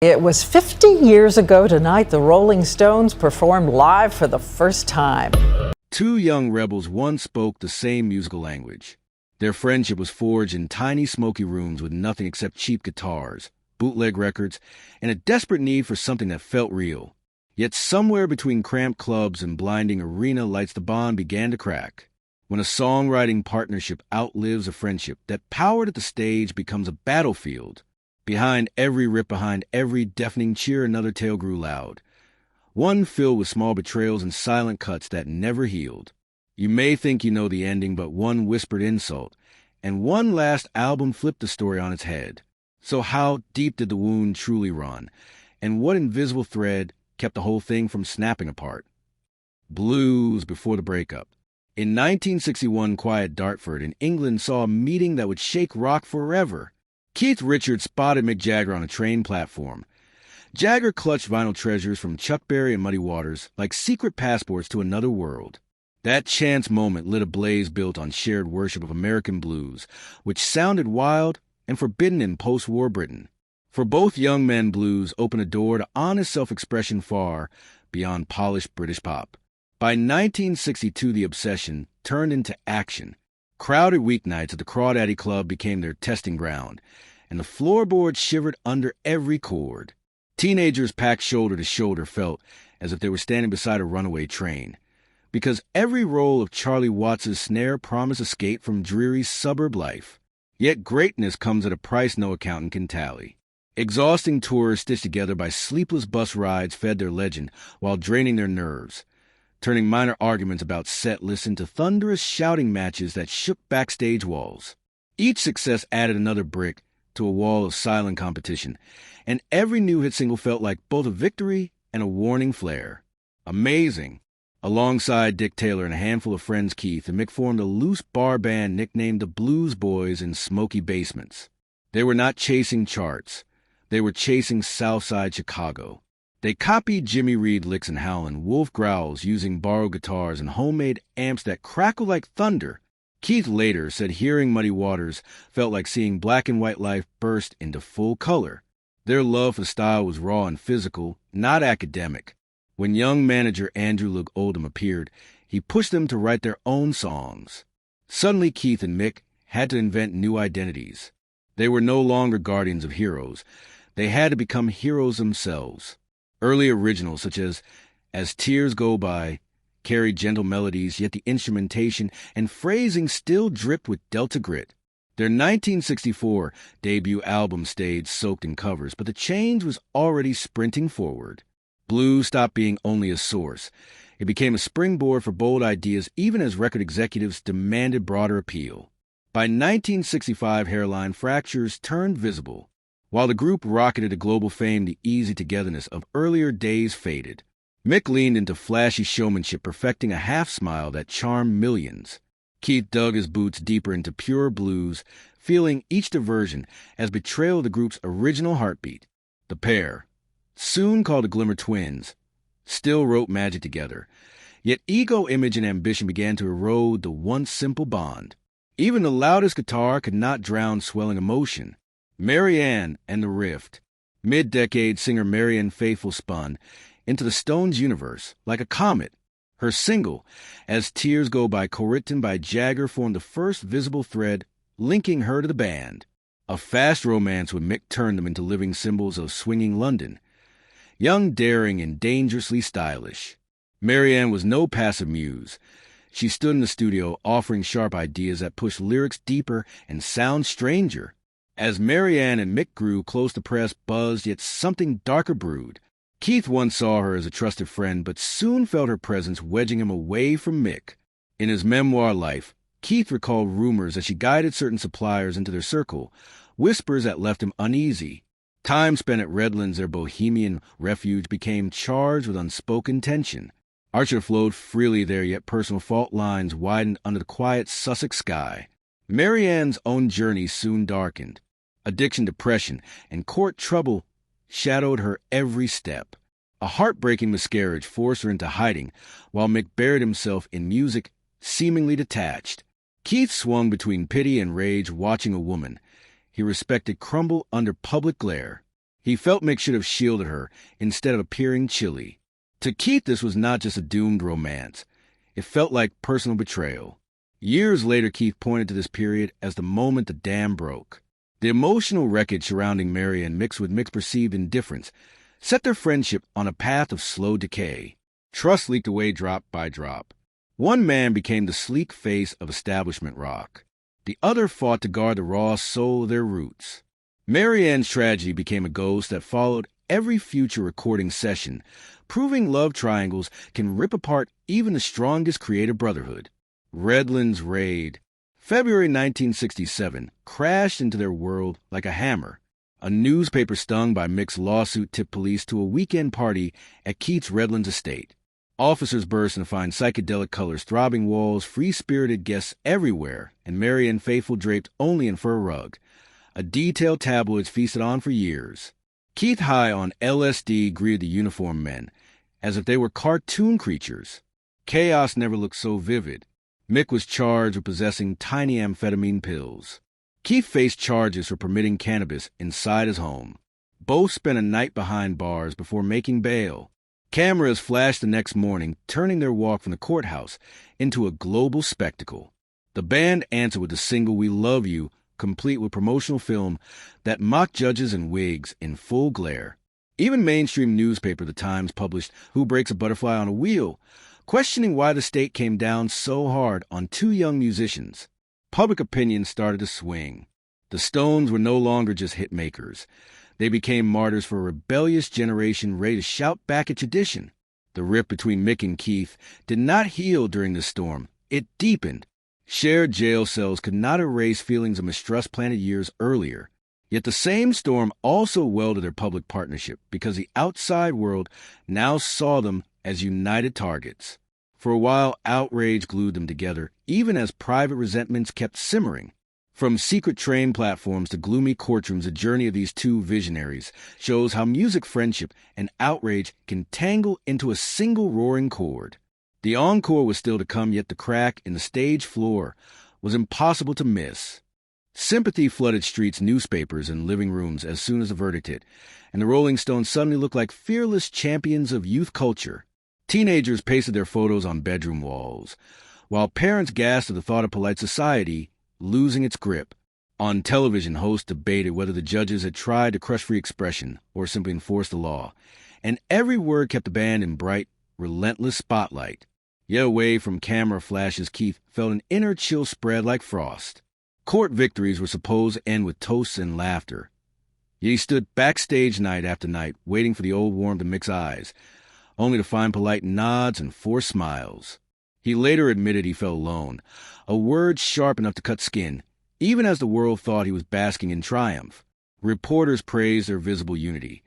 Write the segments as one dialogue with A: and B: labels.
A: It was 50 years ago tonight the Rolling Stones performed live for the first time.
B: Two young rebels once spoke the same musical language. Their friendship was forged in tiny, smoky rooms with nothing except cheap guitars, bootleg records, and a desperate need for something that felt real. Yet somewhere between cramped clubs and blinding arena lights the bond began to crack. When a songwriting partnership outlives a friendship, that power at the stage becomes a battlefield. Behind every rip, behind every deafening cheer, another tale grew loud. One filled with small betrayals and silent cuts that never healed. You may think you know the ending, but one whispered insult, and one last album flipped the story on its head. So how deep did the wound truly run? And what invisible thread kept the whole thing from snapping apart? Blues before the breakup. In 1961, quiet Dartford in England saw a meeting that would shake rock forever. Keith Richards spotted Mick Jagger on a train platform. Jagger clutched vinyl treasures from Chuck Berry and Muddy Waters like secret passports to another world. That chance moment lit a blaze built on shared worship of American blues, which sounded wild and forbidden in post-war Britain. For both young men, blues opened a door to honest self-expression far beyond polished British pop. By 1962, the obsession turned into action. Crowded weeknights at the Crawdaddy Club became their testing ground, and the floorboards shivered under every chord. Teenagers packed shoulder to shoulder felt as if they were standing beside a runaway train, because every roll of Charlie Watts's snare promised escape from dreary suburb life. Yet greatness comes at a price no accountant can tally. Exhausting tours stitched together by sleepless bus rides fed their legend while draining their nerves, turning minor arguments about set lists into thunderous shouting matches that shook backstage walls. Each success added another brick to a wall of silent competition, and every new hit single felt like both a victory and a warning flare. Amazing! Alongside Dick Taylor and a handful of friends, Keith and Mick formed a loose bar band nicknamed the Blues Boys in smoky basements. They were not chasing charts. They were chasing Southside Chicago. They copied Jimmy Reed licks and howlin', wolf growls using borrowed guitars and homemade amps that crackle like thunder. Keith later said hearing Muddy Waters felt like seeing black and white life burst into full color. Their love for style was raw and physical, not academic. When young manager Andrew Loog Oldham appeared, he pushed them to write their own songs. Suddenly Keith and Mick had to invent new identities. They were no longer guardians of heroes. They had to become heroes themselves. Early originals such as Tears Go By carried gentle melodies, yet the instrumentation and phrasing still dripped with Delta grit. Their 1964 debut album stayed soaked in covers, but the change was already sprinting forward. Blues stopped being only a source. It became a springboard for bold ideas even as record executives demanded broader appeal. By 1965, hairline fractures turned visible. While the group rocketed to global fame, the easy togetherness of earlier days faded. Mick leaned into flashy showmanship, perfecting a half-smile that charmed millions. Keith dug his boots deeper into pure blues, feeling each diversion as betrayal of the group's original heartbeat. The pair, soon called the Glimmer Twins, still wrote magic together. Yet ego, image, and ambition began to erode the once simple bond. Even the loudest guitar could not drown swelling emotion. Mary Ann and the Rift. Mid-decade singer Marianne Faithfull spun into the Stones' universe like a comet. Her single, As Tears Go By, co-written by Jagger, formed the first visible thread linking her to the band. A fast romance with Mick turned them into living symbols of swinging London. Young, daring, and dangerously stylish. Marianne was no passive muse. She stood in the studio offering sharp ideas that pushed lyrics deeper and sound stranger. As Marianne and Mick grew, close to press buzzed, yet something darker brewed. Keith once saw her as a trusted friend, but soon felt her presence wedging him away from Mick. In his memoir Life, Keith recalled rumors that she guided certain suppliers into their circle, whispers that left him uneasy. Time spent at Redlands, their bohemian refuge, became charged with unspoken tension. Archer flowed freely there, yet personal fault lines widened under the quiet Sussex sky. Marianne's own journey soon darkened. Addiction, depression, and court trouble shadowed her every step. A heartbreaking miscarriage forced her into hiding, while Mick buried himself in music, seemingly detached. Keith swung between pity and rage watching a woman he respected crumble under public glare. He felt Mick should have shielded her instead of appearing chilly. To Keith, this was not just a doomed romance. It felt like personal betrayal. Years later, Keith pointed to this period as the moment the dam broke. The emotional wreckage surrounding Marianne, mixed with Mick's perceived indifference, set their friendship on a path of slow decay. Trust leaked away drop by drop. One man became the sleek face of establishment rock. The other fought to guard the raw soul of their roots. Marianne's tragedy became a ghost that followed every future recording session, proving love triangles can rip apart even the strongest creative brotherhood. Redland's raid, February 1967, crashed into their world like a hammer. A newspaper stung by Mick's lawsuit tipped police to a weekend party at Keith's Redlands estate. Officers burst in to find psychedelic colors, throbbing walls, free-spirited guests everywhere, and Marianne faithful draped only in fur rug. A detail tabloids feasted on for years. Keith, high on LSD, greeted the uniformed men, as if they were cartoon creatures. Chaos never looked so vivid. Mick was charged with possessing tiny amphetamine pills. Keith faced charges for permitting cannabis inside his home. Both spent a night behind bars before making bail. Cameras flashed the next morning, turning their walk from the courthouse into a global spectacle. The band answered with the single We Love You, complete with promotional film that mocked judges and wigs in full glare. Even mainstream newspaper The Times published Who Breaks a Butterfly on a Wheel, questioning why the state came down so hard on two young musicians. Public opinion started to swing. The Stones were no longer just hit makers. They became martyrs for a rebellious generation ready to shout back at tradition. The rift between Mick and Keith did not heal during the storm. It deepened. Shared jail cells could not erase feelings of mistrust planted years earlier. Yet the same storm also welded their public partnership because the outside world now saw them as united targets. For a while, outrage glued them together, even as private resentments kept simmering. From secret train platforms to gloomy courtrooms, the journey of these two visionaries shows how music, friendship, and outrage can tangle into a single roaring chord. The encore was still to come, yet the crack in the stage floor was impossible to miss. Sympathy flooded streets, newspapers, and living rooms as soon as the verdict hit, and the Rolling Stones suddenly looked like fearless champions of youth culture. Teenagers pasted their photos on bedroom walls, while parents gasped at the thought of polite society losing its grip. On television, hosts debated whether the judges had tried to crush free expression or simply enforce the law, and every word kept the band in bright, relentless spotlight. Yet away from camera flashes, Keith felt an inner chill spread like frost. Court victories were supposed to end with toasts and laughter. Yet he stood backstage night after night, waiting for the old warmth in Mick's eyes, only to find polite nods and forced smiles. He later admitted he felt alone, a word sharp enough to cut skin, even as the world thought he was basking in triumph. Reporters praised their visible unity,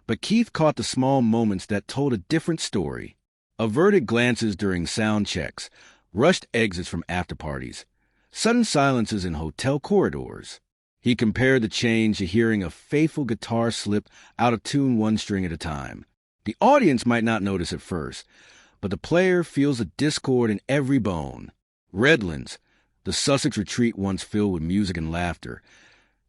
B: but Keith caught the small moments that told a different story. Averted glances during sound checks, rushed exits from after-parties, sudden silences in hotel corridors. He compared the change to hearing a faithful guitar slip out of tune one string at a time. The audience might not notice at first, but the player feels the discord in every bone. Redlands, the Sussex retreat once filled with music and laughter,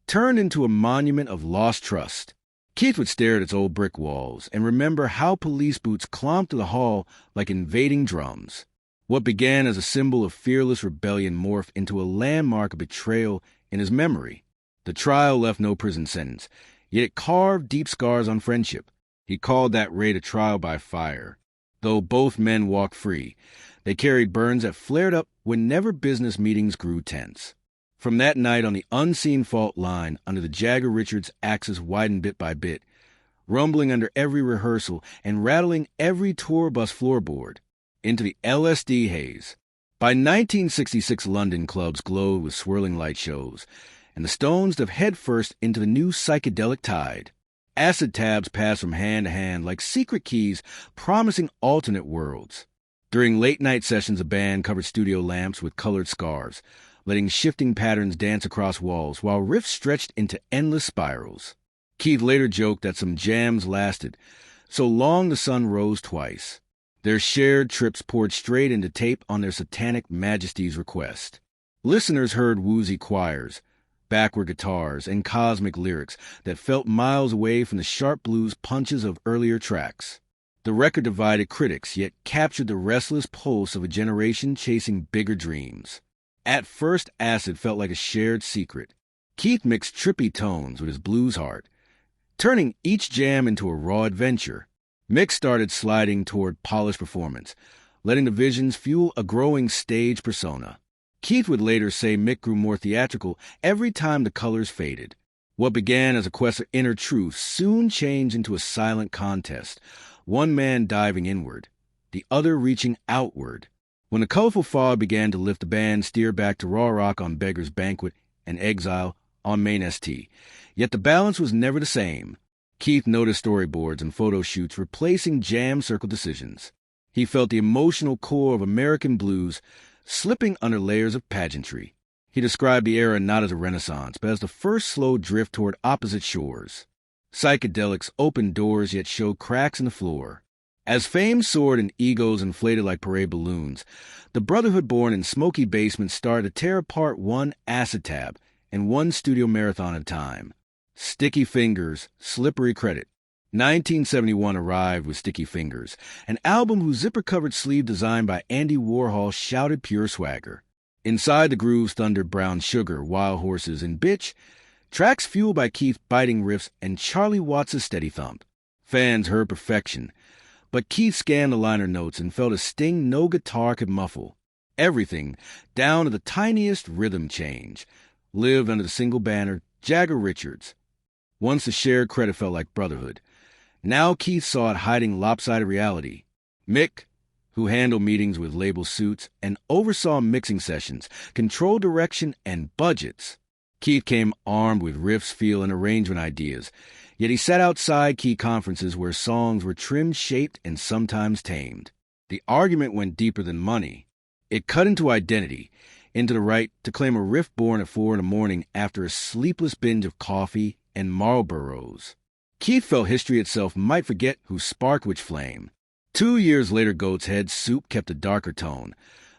B: turned into a monument of lost trust. Keith would stare at its old brick walls and remember how police boots clomped to the hall like invading drums. What began as a symbol of fearless rebellion morphed into a landmark of betrayal in his memory. The trial left no prison sentence, yet it carved deep scars on friendship. He called that raid a trial by fire. Though both men walked free, they carried burns that flared up whenever business meetings grew tense. From that night on the unseen fault line, under the Jagger-Richards axis widened bit by bit, rumbling under every rehearsal and rattling every tour bus floorboard, into the LSD haze. By 1966, London clubs glowed with swirling light shows, and the Stones dove headfirst into the new psychedelic tide. Acid tabs passed from hand to hand like secret keys promising alternate worlds. During late-night sessions, the band covered studio lamps with colored scarves, letting shifting patterns dance across walls while riffs stretched into endless spirals. Keith later joked that some jams lasted so long the sun rose twice. Their shared trips poured straight into tape on their satanic majesty's request. Listeners heard woozy choirs, backward guitars, and cosmic lyrics that felt miles away from the sharp blues punches of earlier tracks. The record divided critics, yet captured the restless pulse of a generation chasing bigger dreams. At first, acid felt like a shared secret. Keith mixed trippy tones with his blues heart, turning each jam into a raw adventure. Mick started sliding toward polished performance, letting the visions fuel a growing stage persona. Keith would later say Mick grew more theatrical every time the colors faded. What began as a quest for inner truth soon changed into a silent contest, one man diving inward, the other reaching outward. When the colorful fog began to lift, the band steered back to raw rock on Beggar's Banquet and Exile on Main ST. Yet the balance was never the same. Keith noticed storyboards and photo shoots replacing jam circle decisions. He felt the emotional core of American blues slipping under layers of pageantry. He described the era not as a renaissance, but as the first slow drift toward opposite shores. Psychedelics opened doors yet showed cracks in the floor. As fame soared and egos inflated like parade balloons, the brotherhood born in smoky basements started to tear apart one acid tab and one studio marathon at a time. Sticky Fingers, Slippery Credit. 1971 arrived with Sticky Fingers, an album whose zipper-covered sleeve designed by Andy Warhol shouted pure swagger. Inside the grooves thundered Brown Sugar, Wild Horses, and Bitch, tracks fueled by Keith's biting riffs and Charlie Watts' steady thump. Fans heard perfection, but Keith scanned the liner notes and felt a sting no guitar could muffle. Everything, down to the tiniest rhythm change, lived under the single banner, Jagger Richards. Once the shared credit felt like brotherhood. Now Keith saw it hiding lopsided reality. Mick, who handled meetings with label suits and oversaw mixing sessions, controlled direction and budgets. Keith came armed with riffs, feel, and arrangement ideas, yet he sat outside key conferences where songs were trimmed, shaped, and sometimes tamed. The argument went deeper than money. It cut into identity, into the right to claim a riff born at 4 a.m. after a sleepless binge of coffee and Marlboros. Keith felt history itself might forget who sparked which flame. 2 years later, Goat's Head Soup kept a darker tone,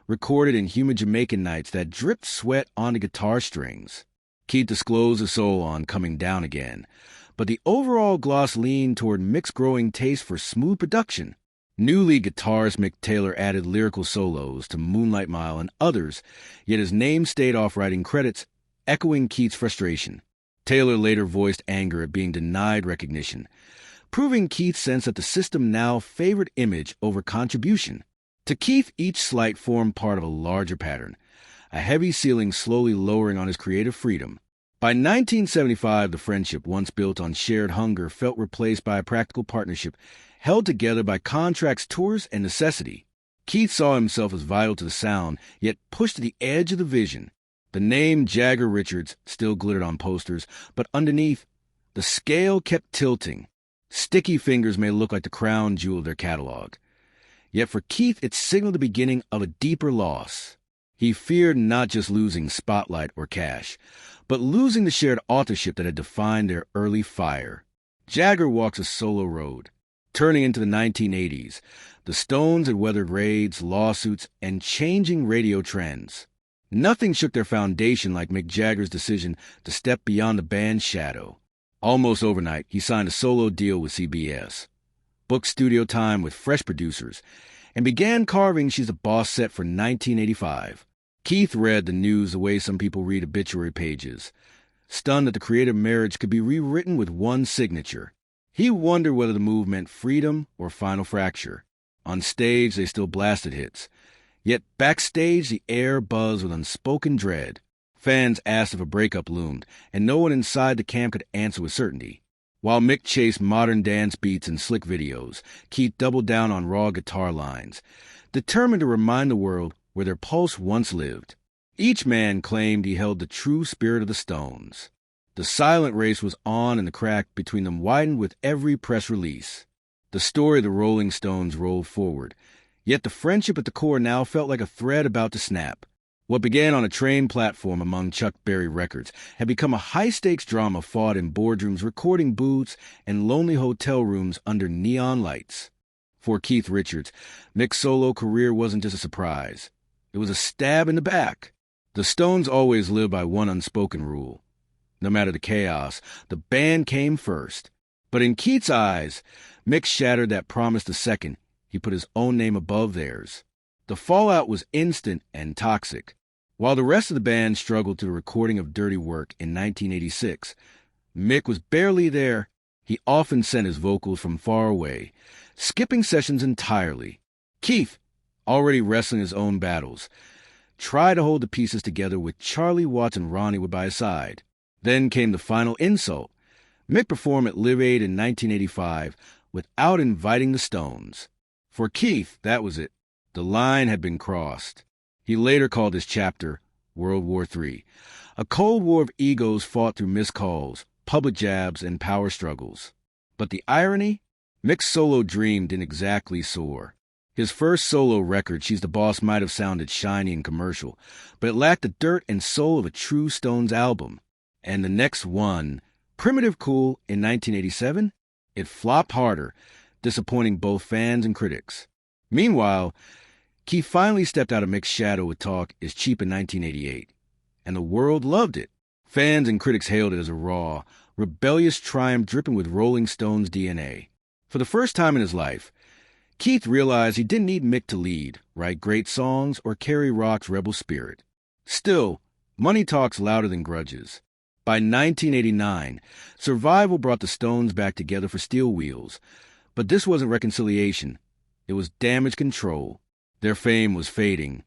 B: recorded in humid Jamaican nights that dripped sweat onto guitar strings. Keith disclosed his soul on Coming Down Again, but the overall gloss leaned toward Mick's growing taste for smooth production. New lead guitarist Mick Taylor added lyrical solos to Moonlight Mile and others, yet his name stayed off writing credits, echoing Keith's frustration. Taylor later voiced anger at being denied recognition, proving Keith's sense that the system now favored image over contribution. To Keith, each slight formed part of a larger pattern, a heavy ceiling slowly lowering on his creative freedom. By 1975, the friendship, once built on shared hunger, felt replaced by a practical partnership held together by contracts, tours, and necessity. Keith saw himself as vital to the sound, yet pushed to the edge of the vision. The name Jagger Richards still glittered on posters, but underneath, the scale kept tilting. Sticky Fingers may look like the crown jewel of their catalog. Yet for Keith, it signaled the beginning of a deeper loss. He feared not just losing spotlight or cash, but losing the shared authorship that had defined their early fire. Jagger walks a solo road. Turning into the 1980s, the Stones had weathered raids, lawsuits, and changing radio trends. Nothing shook their foundation like Mick Jagger's decision to step beyond the band's shadow. Almost overnight, he signed a solo deal with CBS, booked studio time with fresh producers, and began carving She's the Boss set for 1985. Keith read the news the way some people read obituary pages, stunned that the creative marriage could be rewritten with one signature. He wondered whether the move meant freedom or final fracture. On stage, they still blasted hits. Yet backstage, the air buzzed with unspoken dread. Fans asked if a breakup loomed, and no one inside the camp could answer with certainty. While Mick chased modern dance beats and slick videos, Keith doubled down on raw guitar lines, determined to remind the world where their pulse once lived. Each man claimed he held the true spirit of the Stones. The silent race was on, and the crack between them widened with every press release. The story of the Rolling Stones rolled forward, yet the friendship at the core now felt like a thread about to snap. What began on a train platform among Chuck Berry records had become a high-stakes drama fought in boardrooms, recording booths, and lonely hotel rooms under neon lights. For Keith Richards, Mick's solo career wasn't just a surprise. It was a stab in the back. The Stones always lived by one unspoken rule: No matter the chaos, the band came first. But in Keith's eyes, Mick shattered that promise the second he put his own name above theirs. The fallout was instant and toxic. While the rest of the band struggled to the recording of Dirty Work in 1986, Mick was barely there. He often sent his vocals from far away, skipping sessions entirely. Keith, already wrestling his own battles, tried to hold the pieces together with Charlie Watts and Ronnie by his side. Then came the final insult. Mick performed at Live Aid in 1985 without inviting the Stones. For Keith, that was it. The line had been crossed. He later called this chapter World War III, a Cold War of egos fought through missed calls, public jabs, and power struggles. But the irony? Mick's solo dream didn't exactly soar. His first solo record, She's the Boss, might have sounded shiny and commercial, but it lacked the dirt and soul of a true Stones album. And the next one, Primitive Cool, in 1987, it flopped harder, disappointing both fans and critics. Meanwhile, Keith finally stepped out of Mick's shadow with Talk Is Cheap in 1988, and the world loved it. Fans and critics hailed it as a raw, rebellious triumph dripping with Rolling Stones DNA. For the first time in his life, Keith realized he didn't need Mick to lead, write great songs, or carry rock's rebel spirit. Still, money talks louder than grudges. By 1989, Survival brought the Stones back together for Steel Wheels. But this wasn't reconciliation. It was damage control. Their fame was fading.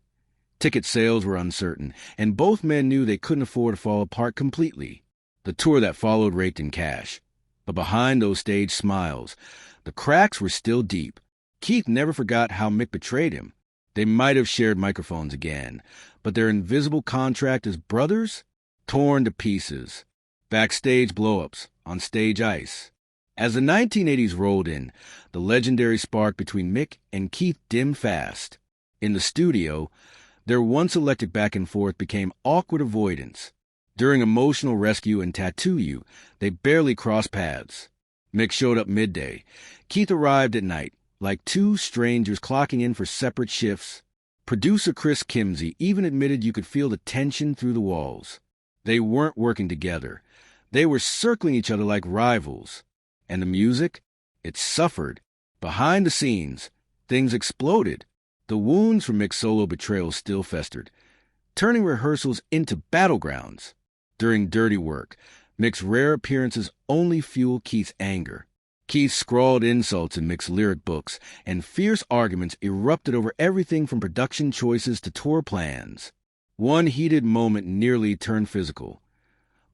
B: Ticket sales were uncertain, and both men knew they couldn't afford to fall apart completely. The tour that followed raked in cash. But behind those stage smiles, the cracks were still deep. Keith never forgot how Mick betrayed him. They might have shared microphones again, but their invisible contract as brothers? Torn to pieces. Backstage blow-ups, on stage ice. As the 1980s rolled in, the legendary spark between Mick and Keith dimmed fast. In the studio, their once electric back and forth became awkward avoidance. During Emotional Rescue and Tattoo You, they barely crossed paths. Mick showed up midday. Keith arrived at night, like two strangers clocking in for separate shifts. Producer Chris Kimsey even admitted you could feel the tension through the walls. They weren't working together. They were circling each other like rivals. And the music? It suffered. Behind the scenes, things exploded. The wounds from Mick's solo betrayals still festered, turning rehearsals into battlegrounds. During Dirty Work, Mick's rare appearances only fueled Keith's anger. Keith scrawled insults in Mick's lyric books, and fierce arguments erupted over everything from production choices to tour plans. One heated moment nearly turned physical.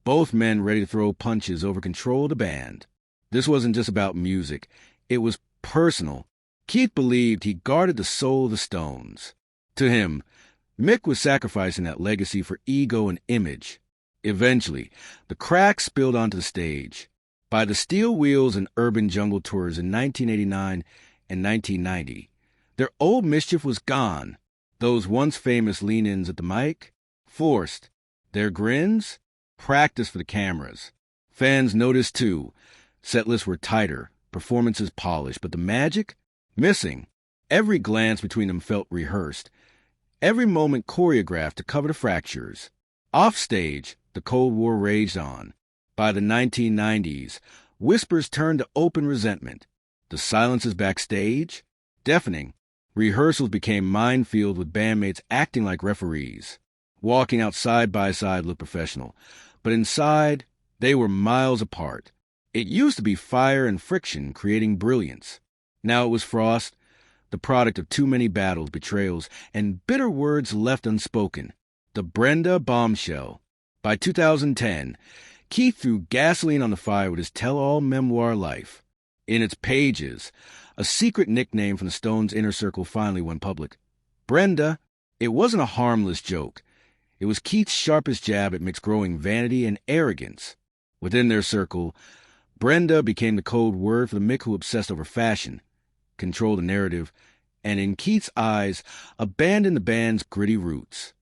B: Both men ready to throw punches over control of the band. This wasn't just about music. It was personal. Keith believed he guarded the soul of the Stones. To him, Mick was sacrificing that legacy for ego and image. Eventually, the cracks spilled onto the stage. By the Steel Wheels and Urban Jungle tours in 1989 and 1990, their old mischief was gone. Those once famous lean-ins at the mic, forced. Their grins, practiced for the cameras. Fans noticed too. Setlists were tighter, performances polished, but the magic? Missing. Every glance between them felt rehearsed. Every moment choreographed to cover the fractures. Offstage, the Cold War raged on. By the 1990s, whispers turned to open resentment. The silences backstage? Deafening. Rehearsals became minefield with bandmates acting like referees. Walking out side by side looked professional, but inside, they were miles apart. It used to be fire and friction creating brilliance. Now it was frost, the product of too many battles, betrayals, and bitter words left unspoken. The Brenda bombshell. By 2010, Keith threw gasoline on the fire with his tell-all memoir life. In its pages, a secret nickname from the Stones' inner circle finally went public. Brenda. It wasn't a harmless joke. It was Keith's sharpest jab at Mick's growing vanity and arrogance. Within their circle, Brenda became the code word for the Mick who obsessed over fashion, controlled the narrative, and in Keith's eyes, abandoned the band's gritty roots.